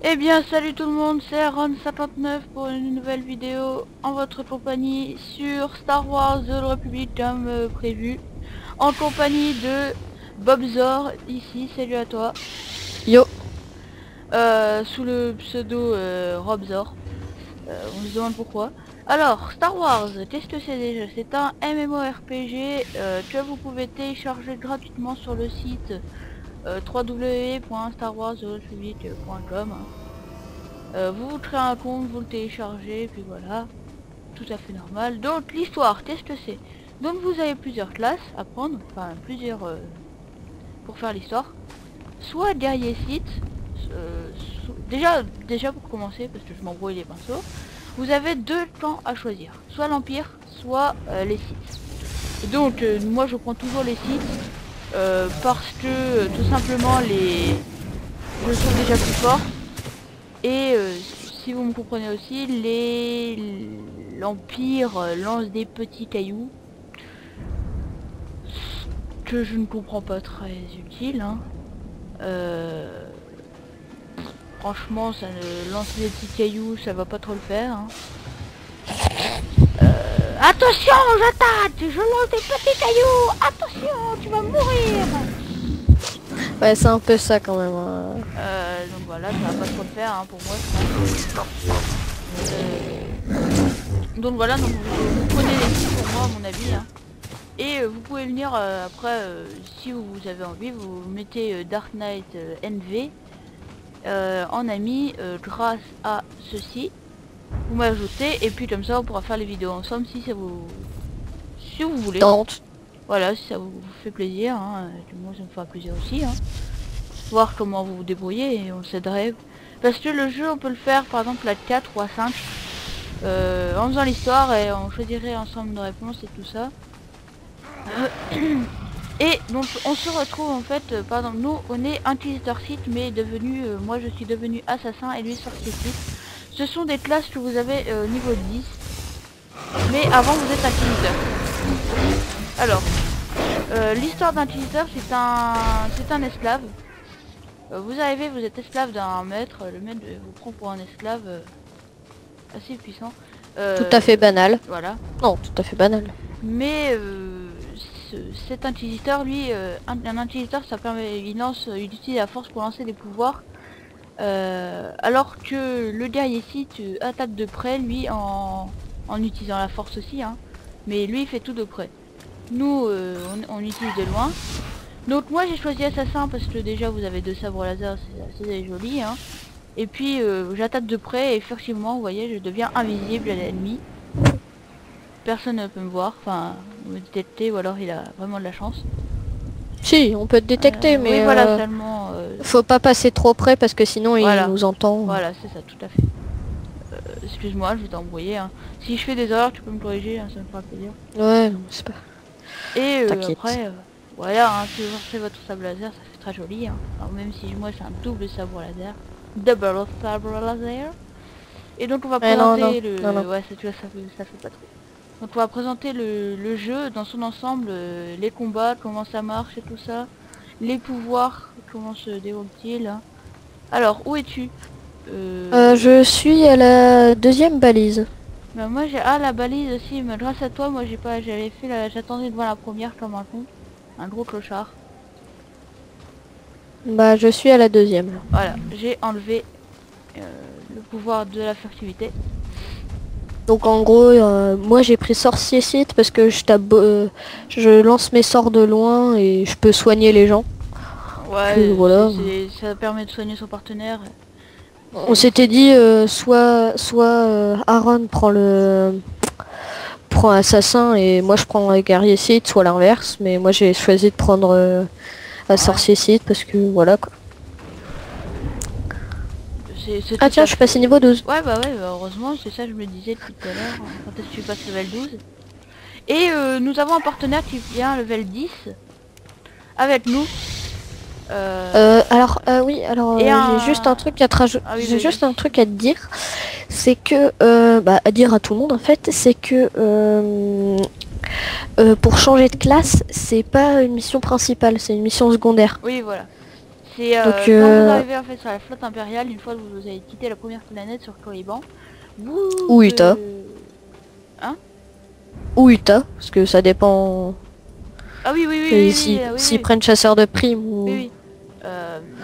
Eh bien salut tout le monde, c'est Aaron59 pour une nouvelle vidéo en votre compagnie sur Star Wars The Old Republic comme prévu, en compagnie de Bob Zor, ici, salut à toi, Yo, sous le pseudo Rob Zor, on se demande pourquoi. Alors, Star Wars, qu'est-ce que c'est déjà? C'est un MMORPG que vous pouvez télécharger gratuitement sur le site www.starwarstheoldrepublic.com. Vous vous créez un compte, vous le téléchargez, puis voilà, tout à fait normal. Donc l'histoire, qu'est-ce que c'est? Donc vous avez plusieurs classes à prendre, enfin plusieurs pour faire l'histoire. Soit guerrier Sith, déjà pour commencer, parce que je m'embrouille les pinceaux, vous avez deux camps à choisir, soit l'Empire, soit les Sith. Et donc moi je prends toujours les Sith, parce que tout simplement je trouve déjà plus fort. Et si vous me comprenez aussi, l'Empire lance des petits cailloux que je ne comprends pas très utile. Hein. Franchement, ça ne lancer des petits cailloux, ça va pas trop le faire. Hein. Attention, j'attaque, je lance des petits cailloux. Attention, tu vas mourir. ouais, c'est un peu ça quand même. Donc voilà, ça va pas trop le faire hein, pour moi. Je pense. Donc voilà, donc vous prenez les petits pour moi à mon avis. Hein. Et vous pouvez venir après, si vous avez envie, vous mettez Dark Knight NV en ami grâce à ceci. Vous m'ajoutez et puis comme ça on pourra faire les vidéos ensemble si vous voulez. Tente. Voilà, si ça vous fait plaisir, hein, moi ça me fera plaisir aussi. Hein. Voir comment vous vous débrouillez et on s'aiderait. Parce que le jeu on peut le faire par exemple à 4 ou à 5 en faisant l'histoire et on choisirait ensemble nos réponses et tout ça. Et donc on se retrouve en fait, par exemple nous on est inquisiteur Sith mais devenu, moi je suis devenu assassin et lui sorcier Sith. Ce sont des classes que vous avez niveau 10, mais avant vous êtes inquisiteur. Alors, l'histoire d'inquisiteur c'est un esclave. Vous arrivez, vous êtes esclave d'un maître, le maître vous prend pour un esclave assez puissant. Tout à fait banal. Voilà. Non, tout à fait banal. Mais cet inquisiteur, lui, un inquisiteur, ça permet, il utilise la force pour lancer des pouvoirs, alors que le guerrier Sith attaque de près, lui, en utilisant la force aussi, hein. Mais lui, il fait tout de près. Nous, on utilise de loin. Donc moi, j'ai choisi assassin parce que déjà, vous avez deux sabres laser, c'est assez joli, hein. Et puis, j'attaque de près et furtivement, vous voyez, je deviens invisible à l'ennemi. Personne ne peut me voir, enfin me détecter ou alors il a vraiment de la chance. Si, on peut te détecter, Oui mais voilà seulement. faut pas passer trop près parce que sinon il Voilà, nous entend. voilà c'est ça tout à fait. Excuse-moi, je vais t'embrouiller. Hein. Si je fais des erreurs, tu peux me corriger, hein, ça me fera plaisir. Ouais, non, c'est pas. Et T'inquiète. après, voilà, hein, si vous sortez votre sabre laser, ça fait très joli. Hein. Alors même si moi c'est un double sabre laser, double sabre laser. Et donc on va Non, présenter le, non. ouais ça, tu vois, ça fait pas trop. Donc on va présenter le jeu dans son ensemble, les combats, comment ça marche et tout ça, les pouvoirs, comment se déroule-t-il. Hein. Alors, où es-tu Je suis à la deuxième balise. Bah, moi j'ai la balise aussi, mais grâce à toi, moi j'ai pas, j'avais fait j'attendais devant la première comme un con, un gros clochard. Bah, je suis à la deuxième. Voilà, j'ai enlevé euh, le pouvoir de la furtivité. Donc en gros, moi j'ai pris sorcier site parce que je lance mes sorts de loin et je peux soigner les gens. Que, Ouais, voilà. ça permet de soigner son partenaire. On s'était dit soit Aaron prend assassin et moi je prends guerrier site, soit l'inverse, mais moi j'ai choisi de prendre un Ouais. sorcier site parce que voilà quoi. C'est Ah tout tiens, à je suis passé fait. niveau 12. Ouais bah ouais, bah heureusement, c'est ça que je me disais tout à l'heure, hein, quand est-ce que tu passes level 12. Et nous avons un partenaire qui vient level 10 avec nous. Oui, alors Et j'ai juste un un... truc à te rajouter. Ah oui, J'ai vas-y. juste un truc à te dire, c'est que à dire à tout le monde en fait, c'est que pour changer de classe, c'est pas une mission principale, c'est une mission secondaire. Oui, voilà. C'est Donc, quand vous arrivez en fait sur la flotte impériale, une fois que vous avez quitté la première planète sur Corriban, vous... Ou Utah. Hein? Ou Utah, parce que ça dépend. Ah oui, oui, oui, Et oui, si, oui, oui, s'ils oui. prennent chasseur de prime ou. Oui, oui.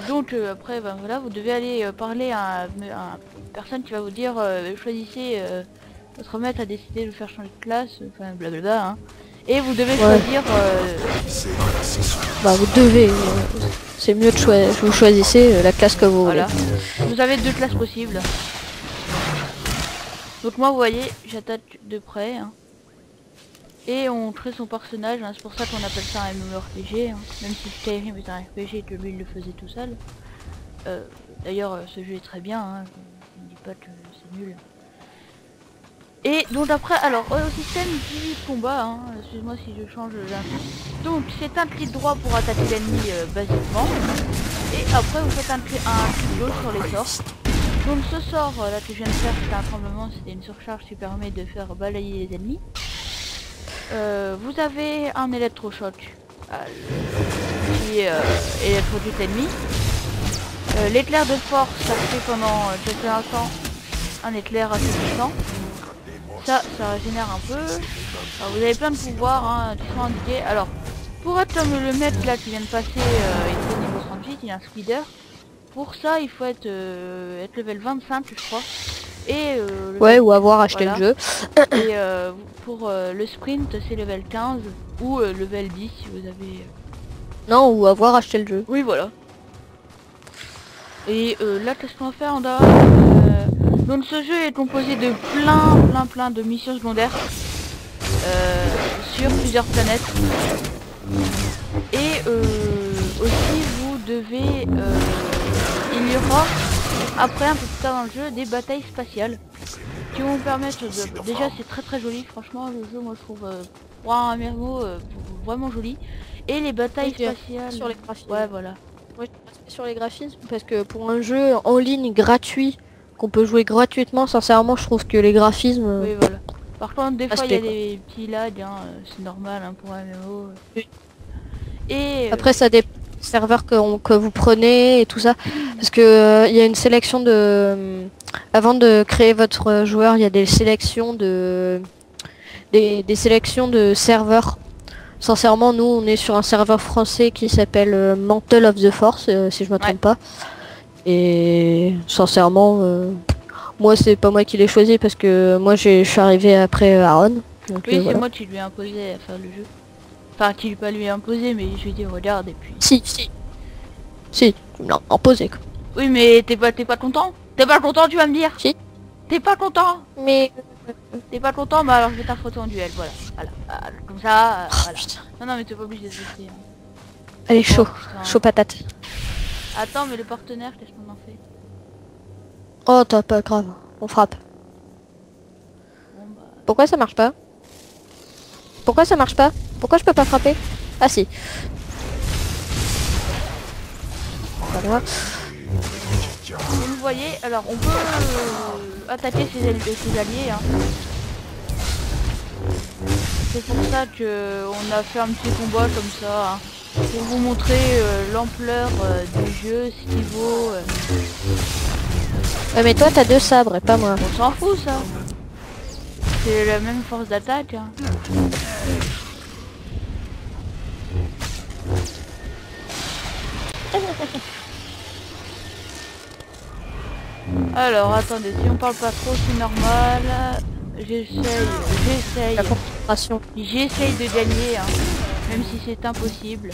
Donc après, ben voilà, vous devez aller parler à une personne qui va vous dire choisissez votre maître a décidé de faire changer de classe, enfin blablabla. Hein. Et vous devez Ouais. choisir. Bah vous devez. C'est mieux de choisir. Vous choisissez la classe que vous Voilà. voulez. Vous avez deux classes possibles. Donc moi, vous voyez, j'attaque de près. Hein. Et on crée son personnage, hein. C'est pour ça qu'on appelle ça un MMORPG, hein. Même si Skyrim est un RPG et que lui il le faisait tout seul. D'ailleurs ce jeu est très bien, hein. Je ne dis pas que c'est nul. Et donc après, alors au système du combat, hein. Excuse-moi si je change d'info. Donc c'est un clic droit pour attaquer l'ennemi basiquement. Et après vous faites un clic gauche sur les sorts. Donc ce sort là que je viens de faire, c'était un tremblement, c'était une surcharge qui permet de faire balayer les ennemis. Vous avez un électrochoc qui électrocute l'ennemi. L'éclair de force, ça fait pendant quelques instants un éclair assez puissant. Ça régénère un peu. Alors, vous avez plein de pouvoirs hein, qui sont indiqués. Alors, pour être comme le maître là qui vient de passer, il est niveau 38, il a un speeder. Pour ça, il faut être level 25, je crois. Et Ouais, ou avoir acheté voilà. le jeu. Et pour le sprint, c'est level 15 ou level 10 si vous avez... Non, ou avoir acheté le jeu. Oui, voilà. Et là, qu'est-ce qu'on va faire? Donc ce jeu est composé de plein de missions secondaires sur plusieurs planètes. Et aussi, vous devez... il y aura, après, un peu plus tard dans le jeu, des batailles spatiales qui vont vous permettre de... Déjà c'est très joli, franchement le jeu moi je trouve pour un MMO vraiment joli. Et les batailles spatiales... Sur les graphismes. Ouais voilà. Moi je sur les graphismes parce que pour un jeu en ligne gratuit qu'on peut jouer gratuitement, sincèrement je trouve que les graphismes... Oui voilà. Par contre des fois il y a quoi. des petits lags, hein, c'est normal hein, pour un MMO. Et Après ça dépend des serveurs que vous prenez et tout ça. Parce que il y a une sélection de... avant de créer votre joueur, il y a des sélections de... des sélections de serveurs. Sincèrement, nous, on est sur un serveur français qui s'appelle Mantle of the Force, si je me trompe pas. Et sincèrement, moi, c'est pas moi qui l'ai choisi parce que moi, je suis arrivé après Aaron. Donc, oui, c'est voilà. moi qui lui ai imposé à faire le jeu. Enfin, qui lui pas lui a imposé, mais je lui ai dit regarde et puis... Si, tu me l'as imposé, quoi. Oui, mais t'es pas content? T'es pas content, tu vas me dire? Si. T'es pas content? Mais... T'es pas content? Bah alors je vais t'affronter en duel, voilà. Comme ça, Oh, voilà. putain. Non, mais t'es pas obligé de rester. Hein. Allez, chaud. Putain. Chaud patate. Attends, mais le partenaire, qu'est-ce qu'on en fait? Oh, t'as pas grave. On frappe. Bon, bah... Pourquoi ça marche pas? Pourquoi ça marche pas? Pourquoi je peux pas frapper? Ah si. Voilà. Comme vous voyez, alors on peut attaquer ses alliés. Hein. C'est pour ça que on a fait un petit combat comme ça. Hein, pour vous montrer l'ampleur du jeu, ce qu'il vaut. Ouais, mais toi t'as 2 sabres et pas moi. On s'en fout ça. C'est la même force d'attaque. Hein. Alors attendez, si on parle pas trop c'est normal. J'essaye La concentration. de gagner, hein, même si c'est impossible.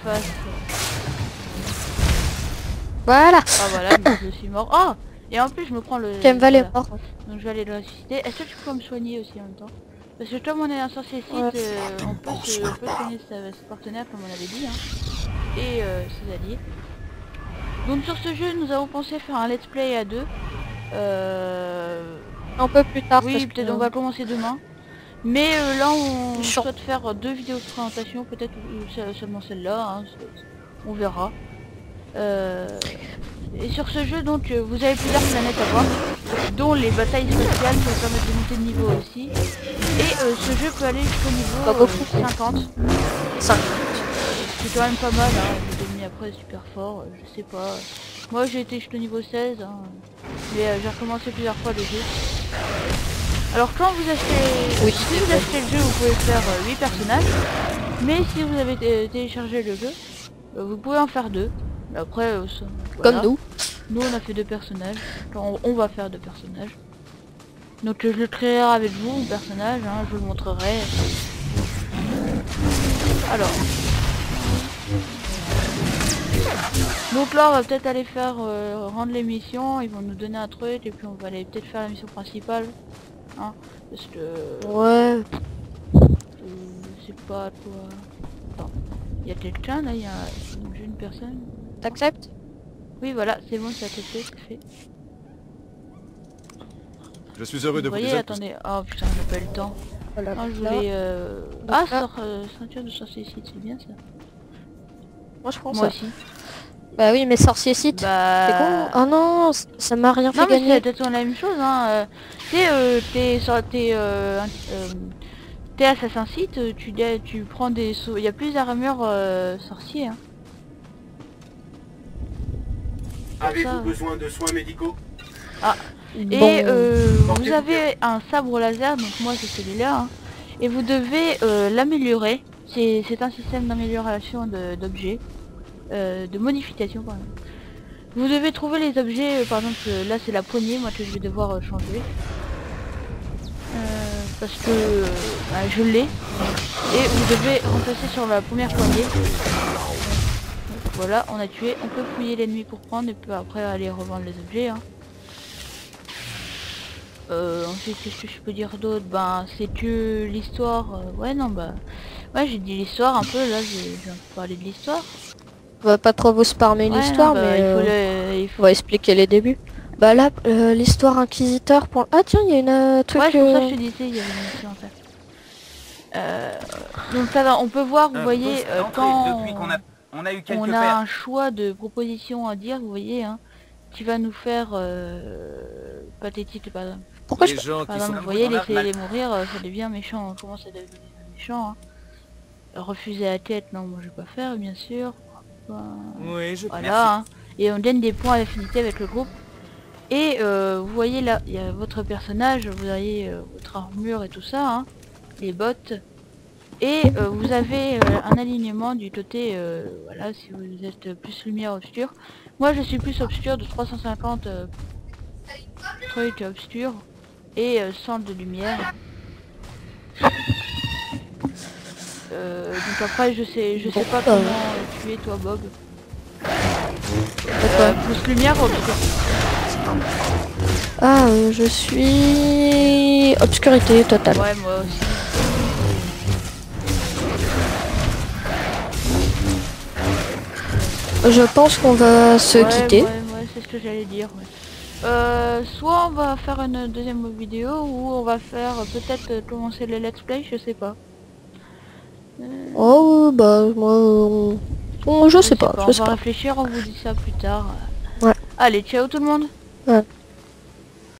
Face. Voilà. Ah voilà, donc je suis mort. Oh. Et en plus je me prends le... Kemval est voilà. mort. Donc je vais aller le ressusciter. Est-ce que tu peux me soigner aussi en même temps? Parce que comme on est un sorcier site, Ouais. on peut soigner ses partenaires comme on avait dit. Hein, et ses alliés. Donc sur ce jeu nous avons pensé faire un let's play à 2. Un peu plus tard. Oui, peut-être on va commencer demain. Mais là on Chiant. souhaite faire 2 vidéos de présentation, peut-être seulement celle-là, hein, on verra. Et sur ce jeu donc vous avez plusieurs planètes à voir, dont les batailles spatiales qui vous permettent de monter de niveau aussi. Et ce jeu peut aller jusqu'au niveau 50. 5. C'est quand même pas mal, hein, de devenir après super fort, je sais pas. Moi j'ai été jusqu'au niveau 16, hein, mais j'ai recommencé plusieurs fois le jeu. Alors quand vous achetez, si vous achetez le jeu, vous pouvez faire 8 personnages, mais si vous avez téléchargé le jeu, vous pouvez en faire 2. Après, voilà. Comme nous. Nous on a fait 2 personnages, on va faire 2 personnages. Donc je le créerai avec vous, mon personnage, hein, je vous le montrerai. Alors. Donc là on va peut-être aller faire rendre l'émission, ils vont nous donner un truc et puis on va aller peut-être faire la mission principale. Hein, parce que... Ouais. Je sais pas quoi... Attends. Il y a quelqu'un là, il y a une personne. T'acceptes? Oui voilà, c'est bon, c'est accepté, c'est fait. Je suis heureux de Vous vous voyez, dire. attendez, oh putain, j'ai pas eu le temps. Voilà. Ah, je là. voulais... Donc Ah, là. ceinture de sorcier site, c'est bien ça. Moi je prends Moi ça. aussi. Bah oui, mais sorcier site. T'es con? Bah... Ah non, ça m'a rien Non fait mais gagner. c'est peut-être la même chose hein. Tu sais, t'es assassin site, tu prends des sauts. Il y a plus d'armure sorcier hein. Avez-vous besoin de soins médicaux? Et Bon. vous avez un sabre laser, donc moi c'est celui-là hein, et vous devez l'améliorer. C'est un système d'amélioration d'objets, de modification pardon. Vous devez trouver les objets, par exemple là c'est la poignée, moi que je vais devoir changer. Parce que bah, je l'ai. Et vous devez remplacer sur la première poignée. Donc, voilà, on a tué. On peut fouiller l'ennemi pour prendre et puis après aller revendre les objets. Hein. Ensuite, qu'est-ce que je peux dire d'autre? Ben, c'est que l'histoire... ouais, non, bah... Ouais, j'ai dit l'histoire un peu, là, je viens de parler de l'histoire. On va pas trop vous spammer Ouais, l'histoire, non, bah, mais il faut on va expliquer les débuts. Bah là, l'histoire inquisiteur pour... Ah tiens, il y a une truc... Ouais, c'est pour ça que je te disais, il y avait une mission à faire. Donc ça va, on peut voir, vous voyez, quand Depuis on a eu quelques on a pertes. un choix de propositions à dire, vous voyez, hein, qui va nous faire pathétique, par exemple. Pourquoi Les je... gens Par qui sont... exemple, vous voyez, laisser les mourir, ça devient méchant, on commence à devenir méchant. Hein. Refuser la tête, non, moi je vais pas faire, bien sûr. Oui, je... Voilà, hein. Et on gagne des points d'affinité avec le groupe. Et vous voyez là, il y a votre personnage, vous voyez votre armure et tout ça, hein, les bottes. Et vous avez un alignement du côté, voilà, si vous êtes plus lumière obscure. Moi je suis plus obscure de 350 trucs obscurs et centre de lumière. Donc après je sais pas comment tu es toi Bob. Plus lumière ou obscure? Ah, je suis... Obscurité totale. Ouais, moi aussi. Je pense qu'on va se quitter. Ouais, c'est ce que j'allais dire. Ouais. Soit on va faire une deuxième vidéo ou on va faire peut-être commencer le let's play, je sais pas. Oh, bah, moi... je sais pas, On va réfléchir, on vous dit ça plus tard. Ouais. Allez, ciao tout le monde. Ouais.